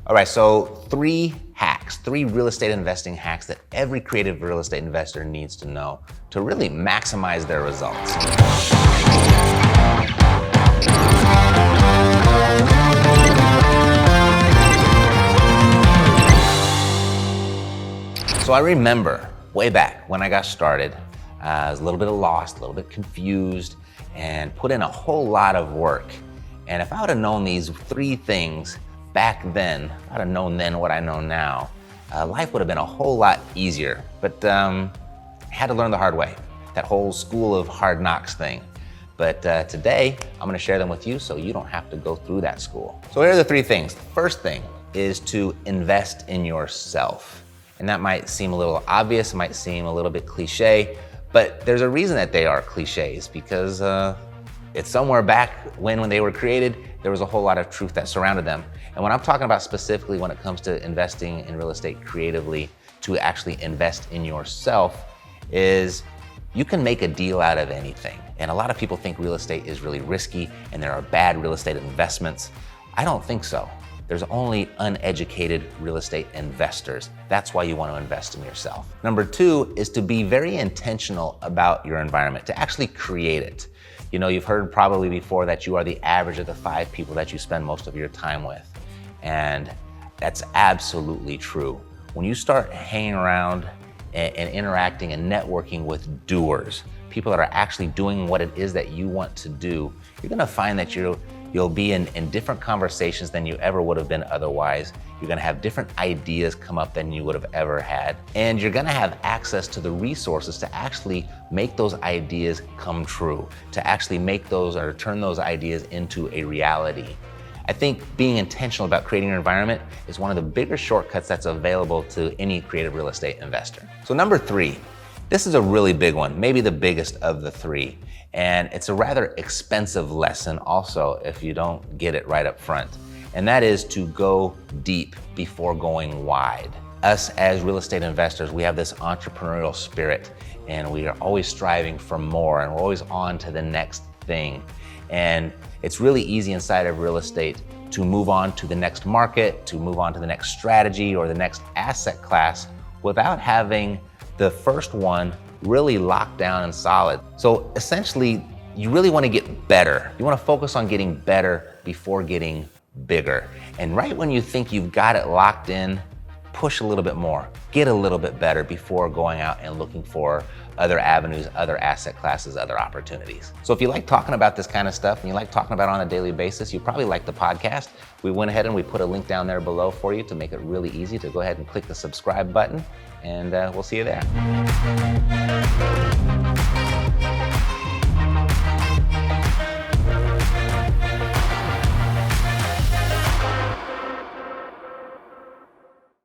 All right, so three real estate investing hacks that every creative real estate investor needs to know to really maximize their results. So I remember way back when I got started, I was a little bit lost, a little bit confused, and put in a whole lot of work. And if I would have known these three things back then, if I'd have known then what I know now, life would have been a whole lot easier. But I had to learn the hard way, that whole school of hard knocks thing. But today, I'm gonna share them with you so you don't have to go through that school. So here are the three things. The first thing is to invest in yourself. And that might seem a little obvious, might seem a little bit cliche, but there's a reason that they are cliches, because it's somewhere back when they were created, there was a whole lot of truth that surrounded them. And what I'm talking about specifically when it comes to investing in real estate creatively, to actually invest in yourself, is you can make a deal out of anything. And a lot of people think real estate is really risky and there are bad real estate investments. I don't think so. There's only uneducated real estate investors. That's why you want to invest in yourself. Number two is to be very intentional about your environment, to actually create it. You know, you've heard probably before that you are the average of the 5 people that you spend most of your time with. And that's absolutely true. When you start hanging around and interacting and networking with doers, people that are actually doing what it is that you want to do, you're gonna find that you'll be in different conversations than you ever would have been otherwise. You're gonna have different ideas come up than you would have ever had. And you're gonna have access to the resources to actually make those ideas come true, to actually make those or turn those ideas into a reality. I think being intentional about creating your environment is one of the bigger shortcuts that's available to any creative real estate investor. So number 3, this is a really big one, maybe the biggest of the 3. And it's a rather expensive lesson also if you don't get it right up front. And that is to go deep before going wide. Us as real estate investors, we have this entrepreneurial spirit and we are always striving for more and we're always on to the next thing. And it's really easy inside of real estate to move on to the next market, to move on to the next strategy or the next asset class without having the first one really locked down and solid. So essentially, you really want to get better. You want to focus on getting better before getting bigger. And right when you think you've got it locked in, push a little bit more, get a little bit better before going out and looking for other avenues, other asset classes, other opportunities. So if you like talking about this kind of stuff and you like talking about it on a daily basis, you probably like the podcast. We went ahead and we put a link down there below for you to make it really easy to go ahead and click the subscribe button, and we'll see you there.